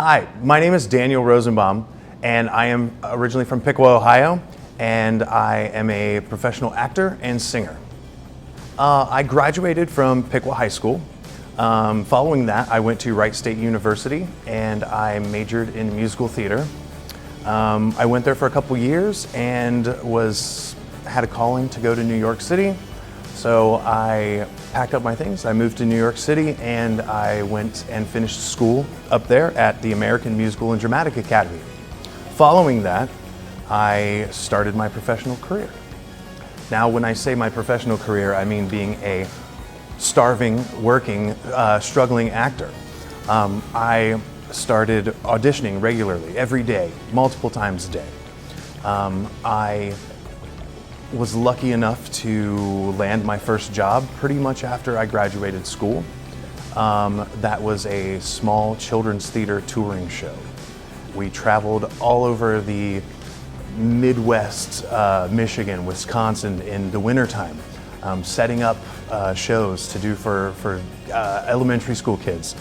Hi, my name is Daniel Rosenbaum, and I am originally from Piqua, Ohio, and I am a professional actor and singer. I graduated from Piqua High School. Following that, I went to Wright State University, and I majored in musical theater. I went there for a couple years and had a calling to go to New York City. So I packed up my things, I moved to New York City, and I went and finished school up there at the American Musical and Dramatic Academy. Following that, I started my professional career. Now, when I say my professional career, I mean being a starving, working, struggling actor. I started auditioning regularly, every day, multiple times a day. I was lucky enough to land my first job pretty much after I graduated school. That was a small children's theater touring show. We traveled all over the Midwest, Michigan, Wisconsin in the wintertime, setting up shows to do for elementary school kids.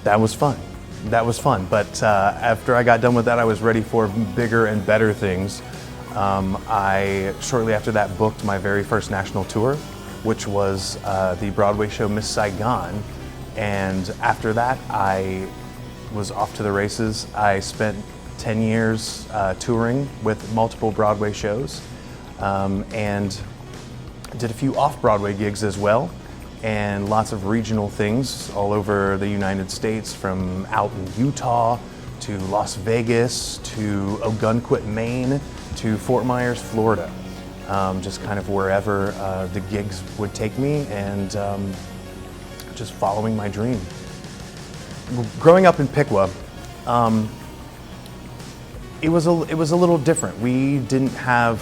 That was fun. That was fun, but after I got done with that, I was ready for bigger and better things. I shortly after that booked my very first national tour, which was the Broadway show Miss Saigon, and after that I was off to the races. I spent 10 years touring with multiple Broadway shows and did a few off-Broadway gigs as well, and lots of regional things all over the United States, from out in Utah to Las Vegas to Ogunquit, Maine to Fort Myers, Florida. Just kind of wherever the gigs would take me, and just following my dream. Growing up in Piqua, it was a little different. We didn't have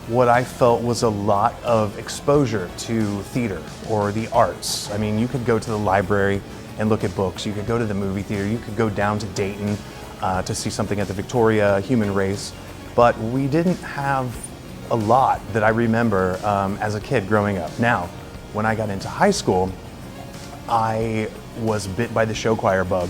what I felt was a lot of exposure to theater or the arts. I mean, you could go to the library and look at books. You could go to the movie theater. You could go down to Dayton to see something at the Victoria Human Race. But we didn't have a lot that I remember as a kid growing up. Now, when I got into high school, I was bit by the show choir bug.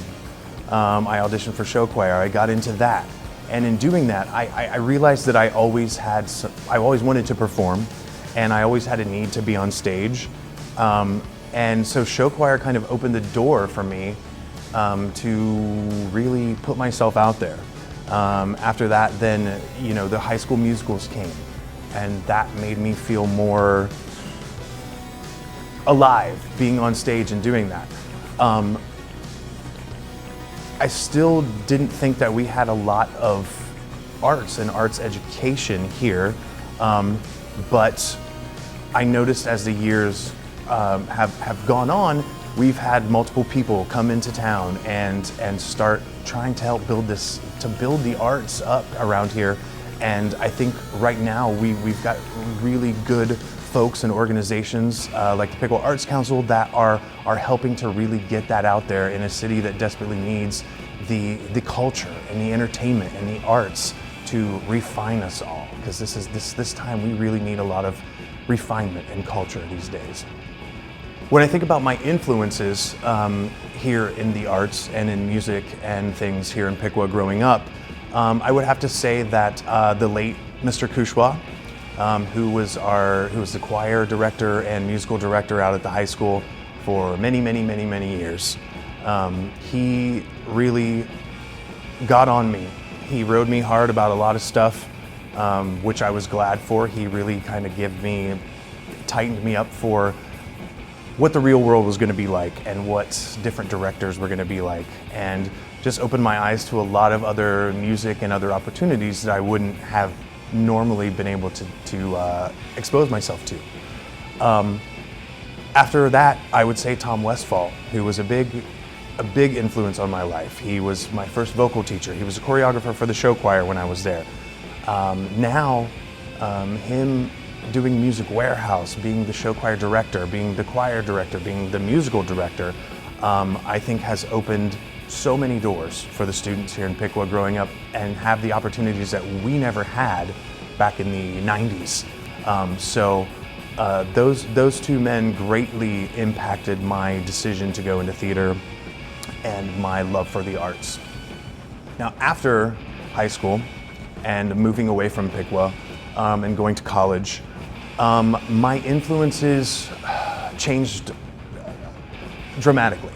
I auditioned for show choir. I got into that. And in doing that, I realized that I always wanted to perform, and I always had a need to be on stage. And so show choir kind of opened the door for me to really put myself out there. After that, then, you know, the high school musicals came, and that made me feel more alive being on stage and doing that. I still didn't think that we had a lot of arts and arts education here, but I noticed as the years have gone on, we've had multiple people come into town and start trying to help build the arts up around here. And I think right now we've got really good folks and organizations like the Piqua Arts Council that are helping to really get that out there in a city that desperately needs the culture and the entertainment and the arts to refine us all. Because this time we really need a lot of refinement and culture these days. When I think about my influences here in the arts and in music and things here in Piqua growing up, I would have to say that the late Mr. Kushwa, who was the choir director and musical director out at the high school for many years, he really got on me. He rode me hard about a lot of stuff, which I was glad for. He really kind of tightened me up for what the real world was going to be like and what different directors were going to be like, and just opened my eyes to a lot of other music and other opportunities that I wouldn't have normally been able to expose myself to. After that, I would say Tom Westfall, who was a big influence on my life. He was my first vocal teacher. He was a choreographer for the show choir when I was there. Him doing Music Warehouse, being the show choir director, being the choir director, being the musical director, I think has opened so many doors for the students here in Piqua growing up and have the opportunities that we never had back in the 90s. Those two men greatly impacted my decision to go into theater and my love for the arts. Now, after high school and moving away from Piqua and going to college, my influences changed dramatically.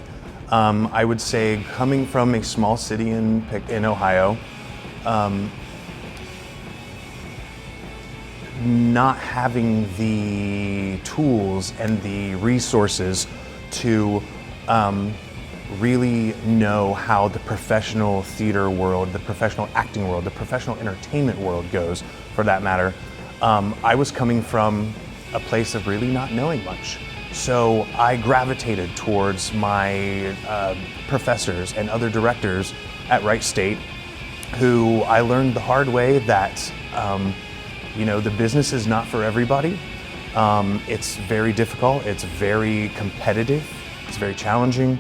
I would say coming from a small city in Ohio, not having the tools and the resources to really know how the professional theater world, the professional acting world, the professional entertainment world goes, for that matter, I was coming from a place of really not knowing much. So I gravitated towards my professors and other directors at Wright State, who I learned the hard way that the business is not for everybody. It's very difficult, it's very competitive, it's very challenging.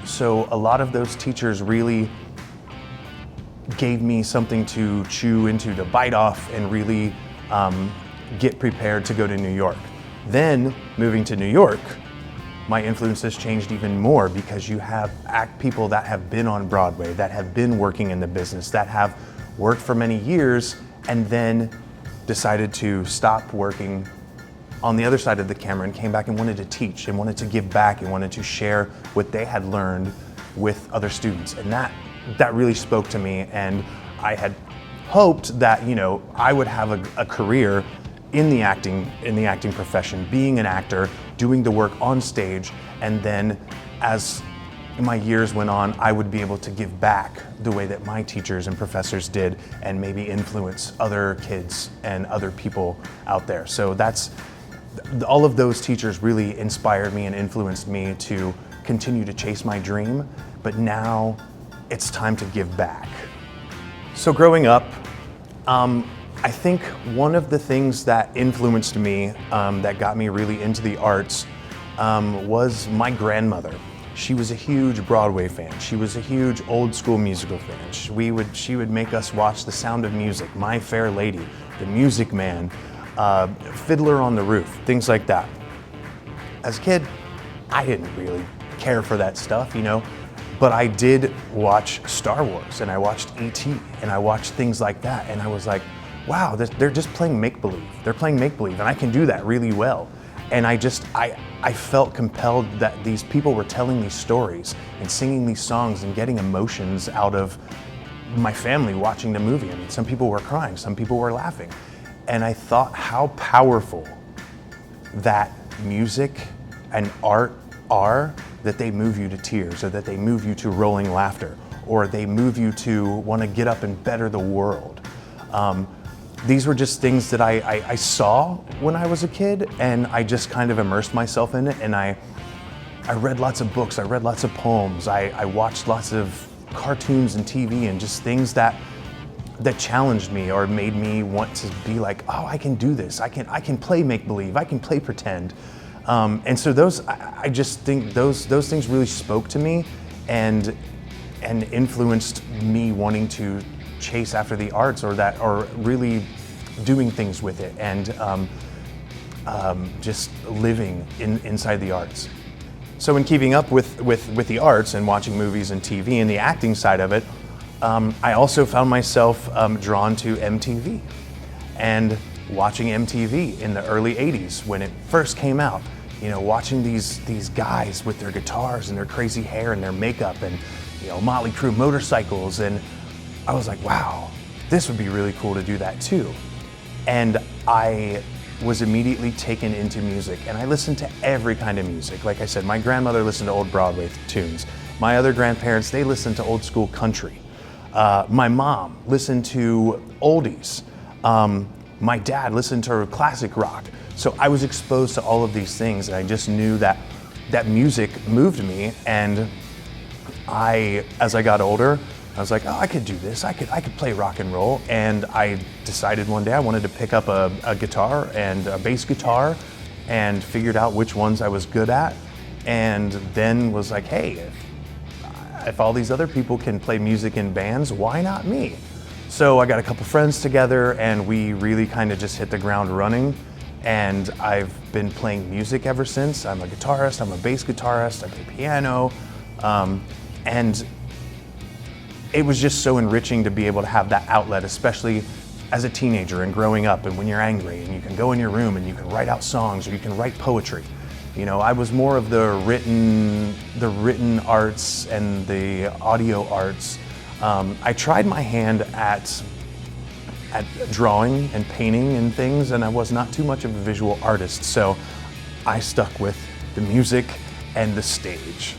So a lot of those teachers really gave me something to chew into, to bite off, and really get prepared to go to New York. Then, moving to New York, my influences changed even more, because you have people that have been on Broadway, that have been working in the business, that have worked for many years, and then decided to stop working on the other side of the camera and came back and wanted to teach and wanted to give back and wanted to share what they had learned with other students. And that really spoke to me, and I had hoped that I would have a career in the acting profession, being an actor, doing the work on stage, and then as my years went on, I would be able to give back the way that my teachers and professors did, and maybe influence other kids and other people out there. So all of those teachers really inspired me and influenced me to continue to chase my dream, but now it's time to give back. So growing up, I think one of the things that influenced me, that got me really into the arts, was my grandmother. She was a huge Broadway fan. She was a huge old school musical fan. She would make us watch The Sound of Music, My Fair Lady, The Music Man, Fiddler on the Roof, things like that. As a kid, I didn't really care for that stuff, but I did watch Star Wars, and I watched E.T., and I watched things like that, and I was like, wow, they're just playing make-believe. They're playing make-believe, and I can do that really well. And I felt compelled that these people were telling these stories and singing these songs and getting emotions out of my family watching the movie. I mean, some people were crying, some people were laughing. And I thought how powerful that music and art are, that they move you to tears, or that they move you to rolling laughter, or they move you to want to get up and better the world. These were just things that I saw when I was a kid, and I just kind of immersed myself in it, and I read lots of books, I read lots of poems, I watched lots of cartoons and TV, and just things that challenged me or made me want to be like, oh, I can do this, I can play make-believe, I can play pretend. And so I just think those things really spoke to me and influenced me wanting to chase after the arts, or really doing things with it, and just living inside the arts. So in keeping up with the arts and watching movies and TV and the acting side of it, I also found myself drawn to MTV, and watching MTV in the early 80s when it first came out, watching these guys with their guitars and their crazy hair and their makeup and Motley Crue motorcycles, and I was like, wow, this would be really cool to do that too. And I was immediately taken into music, and I listened to every kind of music. Like I said, my grandmother listened to old Broadway tunes. My other grandparents, they listened to old school country. My mom listened to oldies. My dad listened to classic rock. So I was exposed to all of these things, and I just knew that music moved me. And as I got older, I was like, oh, I could do this. I could play rock and roll. And I decided one day I wanted to pick up a guitar, and a bass guitar, and figured out which ones I was good at. And then was like, hey, if all these other people can play music in bands, why not me? So I got a couple friends together, and we really kind of just hit the ground running. And I've been playing music ever since. I'm a guitarist, I'm a bass guitarist, I play piano. And it was just so enriching to be able to have that outlet, especially as a teenager and growing up, and when you're angry and you can go in your room and you can write out songs or you can write poetry. You know, I was more of the written arts and the audio arts. I tried my hand at drawing and painting and things, and I was not too much of a visual artist, so I stuck with the music and the stage.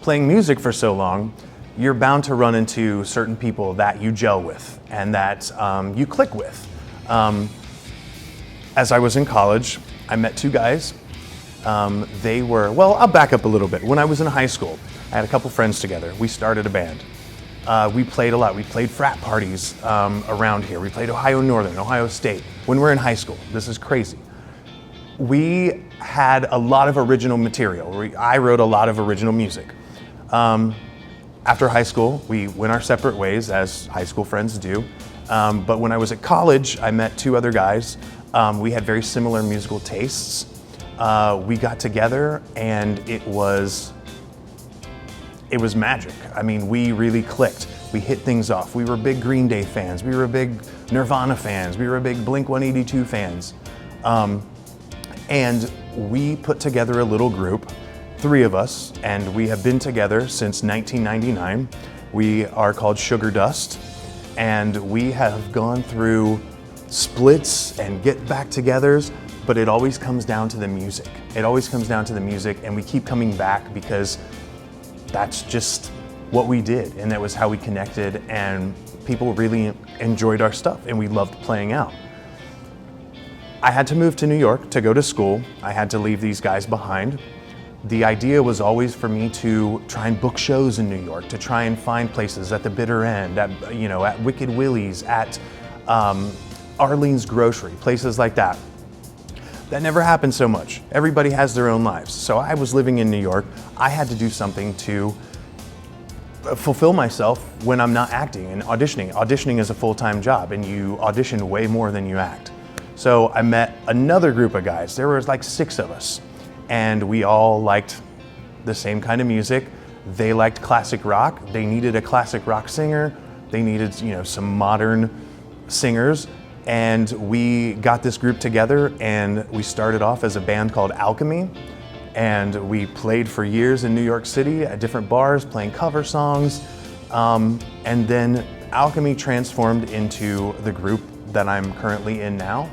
Playing music for so long, you're bound to run into certain people that you gel with and that you click with. As I was in college, I met two guys. They were, well, I'll back up a little bit. When I was in high school, I had a couple friends together. We started a band. We played a lot. We played frat parties around here. We played Ohio Northern, Ohio State. When we were in high school, this is crazy. We had a lot of original material. I wrote a lot of original music. After high school, we went our separate ways, as high school friends do. But when I was at college, I met two other guys. We had very similar musical tastes. We got together and it was magic. I mean, we really clicked. We hit things off. We were big Green Day fans. We were big Nirvana fans. We were big Blink-182 fans. And we put together a little group, three of us, and we have been together since 1999. We are called Sugar Dust, and we have gone through splits and get back togethers, but it always comes down to the music. It always comes down to the music, and we keep coming back because that's just what we did, and that was how we connected, and people really enjoyed our stuff, and we loved playing out. I had to move to New York to go to school. I had to leave these guys behind. The idea was always for me to try and book shows in New York, to try and find places at the Bitter End, at Wicked Willie's, at Arlene's Grocery, places like that. That never happened so much. Everybody has their own lives. So I was living in New York. I had to do something to fulfill myself when I'm not acting and auditioning. Auditioning is a full-time job, and you audition way more than you act. So I met another group of guys. There was like 6 of us, and we all liked the same kind of music. They liked classic rock. They needed a classic rock singer. They needed, some modern singers. And we got this group together, and we started off as a band called Alchemy. And we played for years in New York City at different bars, playing cover songs. And then Alchemy transformed into the group that I'm currently in now.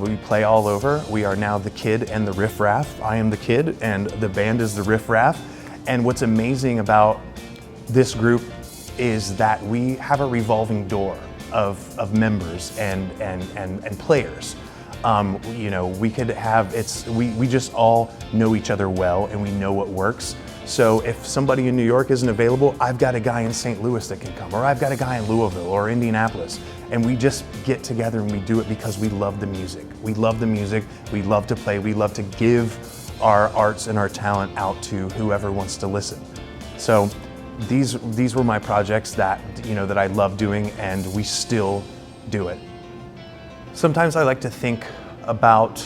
We play all over. We are now the Kid and the Riff Raff. I am the Kid and the band is the Riff Raff. And what's amazing about this group is that we have a revolving door of members and players. We could have, we just all know each other well, and we know what works. So if somebody in New York isn't available, I've got a guy in St. Louis that can come, or I've got a guy in Louisville or Indianapolis, and we just get together and we do it because we love the music. We love the music, we love to play, we love to give our arts and our talent out to whoever wants to listen. So these were my projects that I love doing, and we still do it. Sometimes I like to think about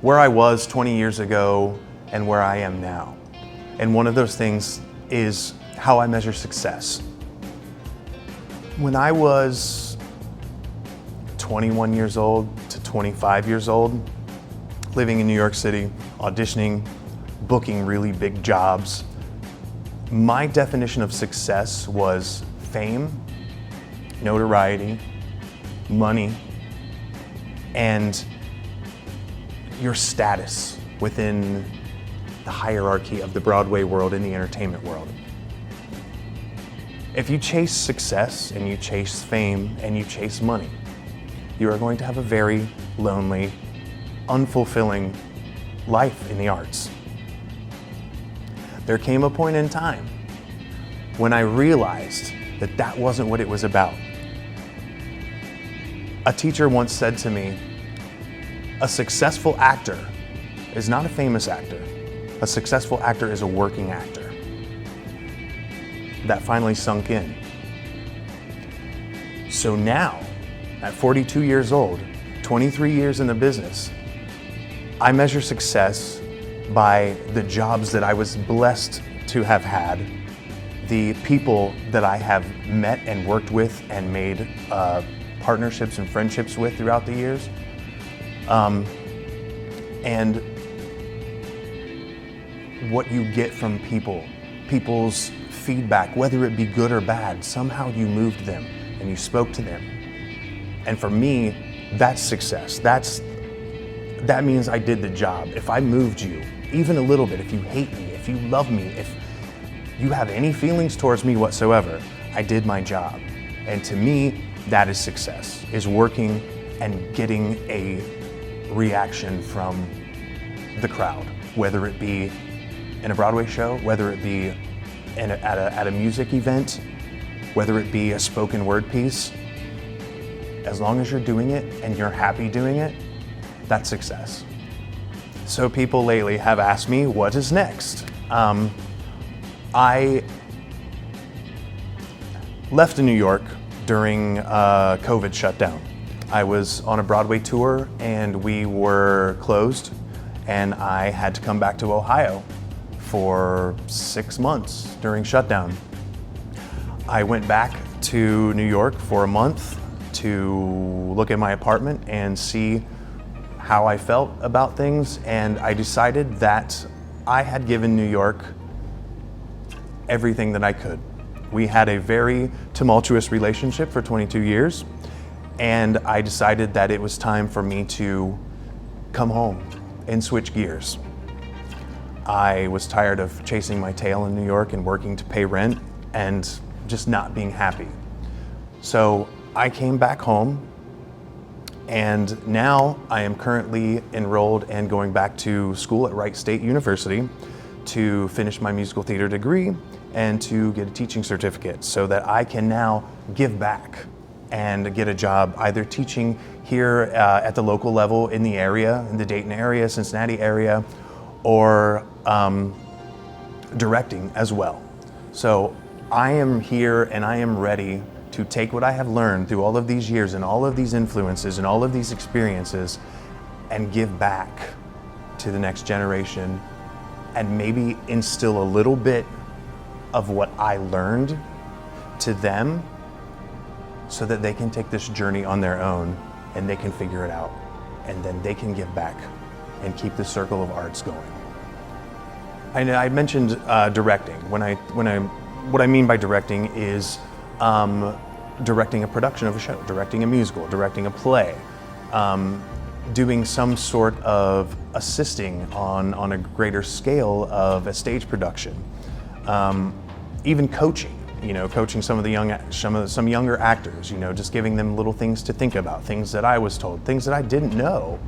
where I was 20 years ago and where I am now. And one of those things is how I measure success. When I was 21 years old to 25 years old, living in New York City, auditioning, booking really big jobs, my definition of success was fame, notoriety, money, and your status within the hierarchy of the Broadway world and the entertainment world. If you chase success and you chase fame and you chase money, you are going to have a very lonely, unfulfilling life in the arts. There came a point in time when I realized that that wasn't what it was about. A teacher once said to me, a successful actor is not a famous actor. A successful actor is a working actor. That finally sunk in. So now, at 42 years old, 23 years in the business, I measure success by the jobs that I was blessed to have had, the people that I have met and worked with and made partnerships and friendships with throughout the years. And what you get from people's feedback, whether it be good or bad, somehow you moved them and you spoke to them. And for me, that's success. That means I did the job. If I moved you, even a little bit, if you hate me, if you love me, if you have any feelings towards me whatsoever, I did my job. And to me, that is success, is working and getting a reaction from the crowd, whether it be in a Broadway show, whether it be at a music event, whether it be a spoken word piece. As long as you're doing it and you're happy doing it, that's success. So people lately have asked me, what is next? I left New York during COVID shutdown. I was on a Broadway tour and we were closed, and I had to come back to Ohio for 6 months during shutdown. I went back to New York for a month to look at my apartment and see how I felt about things, and I decided that I had given New York everything that I could. We had a very tumultuous relationship for 22 years, and I decided that it was time for me to come home and switch gears. I was tired of chasing my tail in New York and working to pay rent and just not being happy. So I came back home, and now I am currently enrolled and going back to school at Wright State University to finish my musical theater degree and to get a teaching certificate so that I can now give back and get a job either teaching here at the local level in the area, in the Dayton area, Cincinnati area, or directing as well. So I am here and I am ready to take what I have learned through all of these years and all of these influences and all of these experiences and give back to the next generation and maybe instill a little bit of what I learned to them so that they can take this journey on their own and they can figure it out, and then they can give back and keep the circle of arts going. I mentioned directing. What I mean by directing is directing a production of a show, directing a musical, directing a play, doing some sort of assisting on a greater scale of a stage production, even coaching. Coaching some of the some younger actors. Just giving them little things to think about, things that I was told, things that I didn't know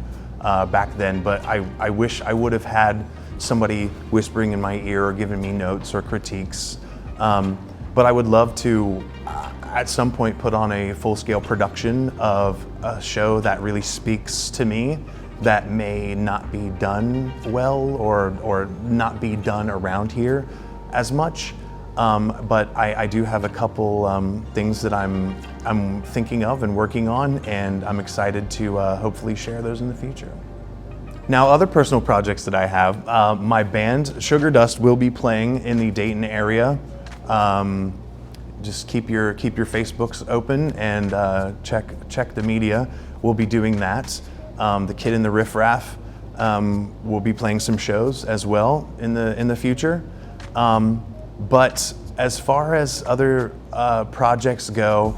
back then. But I wish I would have had somebody whispering in my ear or giving me notes or critiques. But I would love to, at some point, put on a full-scale production of a show that really speaks to me, that may not be done well or not be done around here as much. But I do have a couple things that I'm thinking of and working on, and I'm excited to hopefully share those in the future. Now, other personal projects that I have, my band Sugar Dust will be playing in the Dayton area. Just keep your Facebooks open and check the media. We'll be doing that. The Kid in the Riff Raff will be playing some shows as well in the future. But as far as other projects go,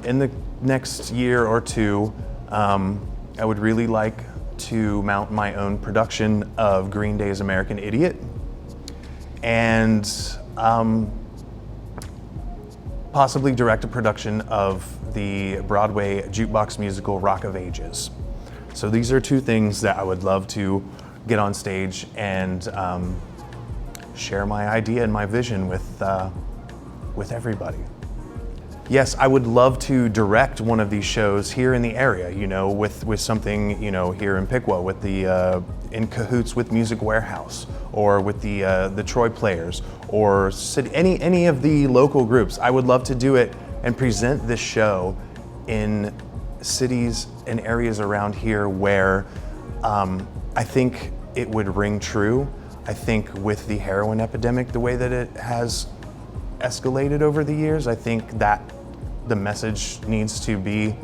in the next year or two, I would really like to mount my own production of Green Day's American Idiot, and possibly direct a production of the Broadway jukebox musical Rock of Ages. So these are two things that I would love to get on stage and share my idea and my vision with everybody. Yes, I would love to direct one of these shows here in the area, with something, here in Piqua, with the in cahoots with Music Warehouse, or with the Troy Players, or any of the local groups. I would love to do it and present this show in cities and areas around here where I think it would ring true. I think with the heroin epidemic, the way that it has escalated over the years. I think that the message needs to be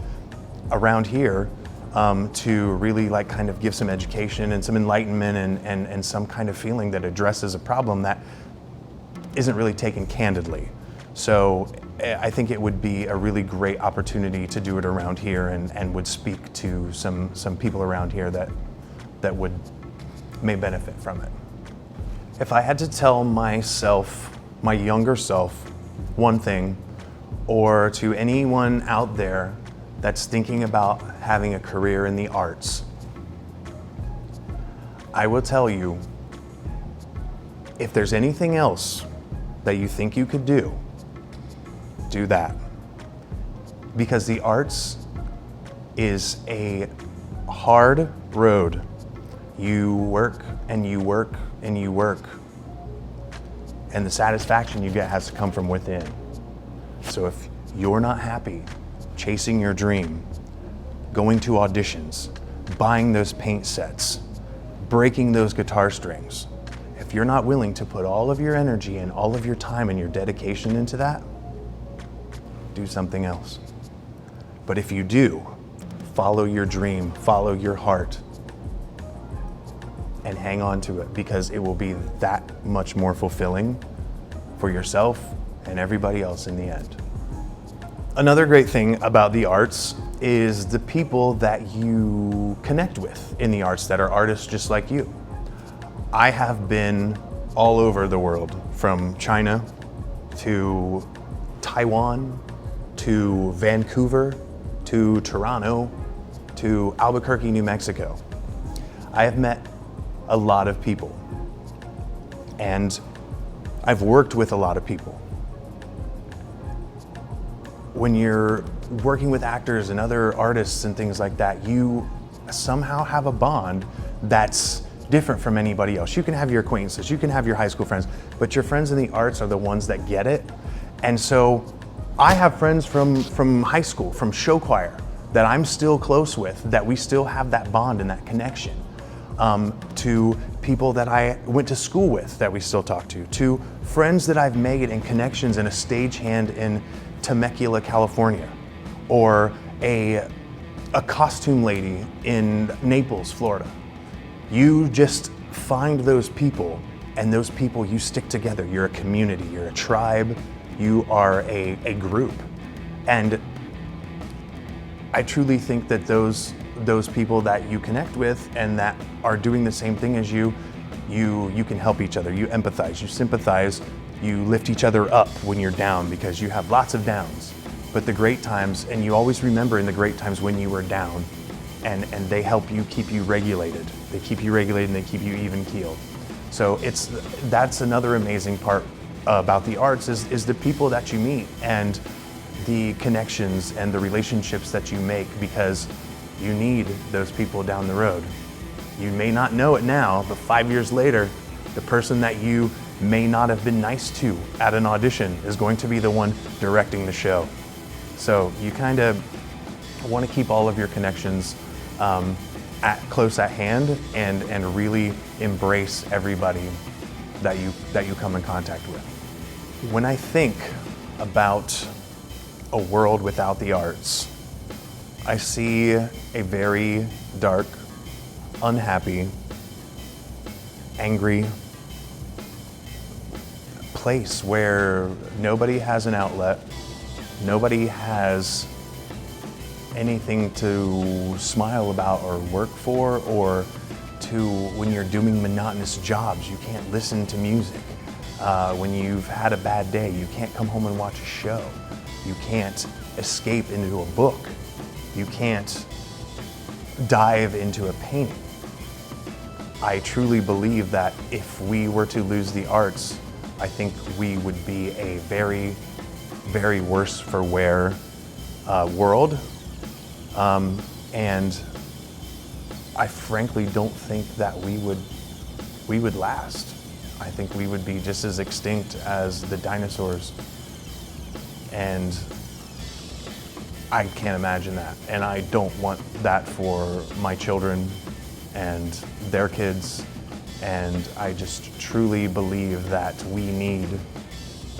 around here to really like kind of give some education and some enlightenment and some kind of feeling that addresses a problem that isn't really taken candidly. So I think it would be a really great opportunity to do it around here and would speak to some people around here that may benefit from it. If I had to tell myself, my younger self, one thing, or to anyone out there that's thinking about having a career in the arts, I will tell you, if there's anything else that you think you could do that. Because the arts is a hard road. You work and you work and you work, and the satisfaction you get has to come from within. So if you're not happy chasing your dream, going to auditions, buying those paint sets, breaking those guitar strings, if you're not willing to put all of your energy and all of your time and your dedication into that, do something else. But if you do, follow your dream, follow your heart, and hang on to it, because it will be that much more fulfilling for yourself and everybody else in the end. Another great thing about the arts is the people that you connect with in the arts that are artists just like you. I have been all over the world, from China to Taiwan to Vancouver to Toronto to Albuquerque, New Mexico. I have met a lot of people, and I've worked with a lot of people. When you're working with actors and other artists and things like that, you somehow have a bond that's different from anybody else. You can have your acquaintances, you can have your high school friends, but your friends in the arts are the ones that get it. And so I have friends from high school, from show choir, that I'm still close with, that we still have that bond and that connection. To people that I went to school with that we still talk to friends that I've made and connections in a stagehand in Temecula, California, or a costume lady in Naples, Florida. You just find those people, and those people, you stick together. You're a community, you're a tribe, you are a group. And I truly think that those people that you connect with and that are doing the same thing as you can help each other. You empathize, you sympathize, you lift each other up when you're down, because you have lots of downs. But the great times, and you always remember in the great times when you were down, and they help you, keep you regulated. They keep you regulated and they keep you even keeled. So that's another amazing part about the arts is the people that you meet and the connections and the relationships that you make, because you need those people down the road. You may not know it now, but 5 years later, the person that you may not have been nice to at an audition is going to be the one directing the show. So you kind of want to keep all of your connections close at hand and really embrace everybody that you come in contact with. When I think about a world without the arts, I see a very dark, unhappy, angry place where nobody has an outlet, nobody has anything to smile about or work for, or to, when you're doing monotonous jobs, you can't listen to music. When you've had a bad day, you can't come home and watch a show. You can't escape into a book. You can't dive into a painting. I truly believe that if we were to lose the arts, I think we would be a very, very worse for wear world. And I frankly don't think that we would last. I think we would be just as extinct as the dinosaurs. And I can't imagine that. And I don't want that for my children and their kids. And I just truly believe that we need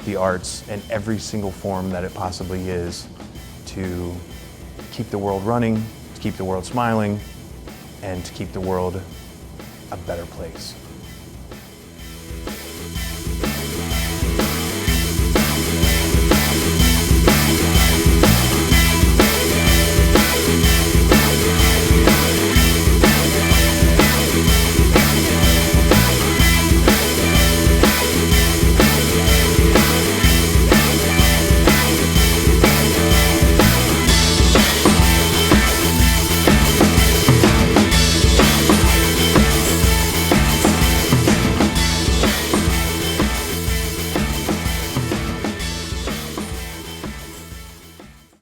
the arts in every single form that it possibly is to keep the world running, to keep the world smiling, and to keep the world a better place.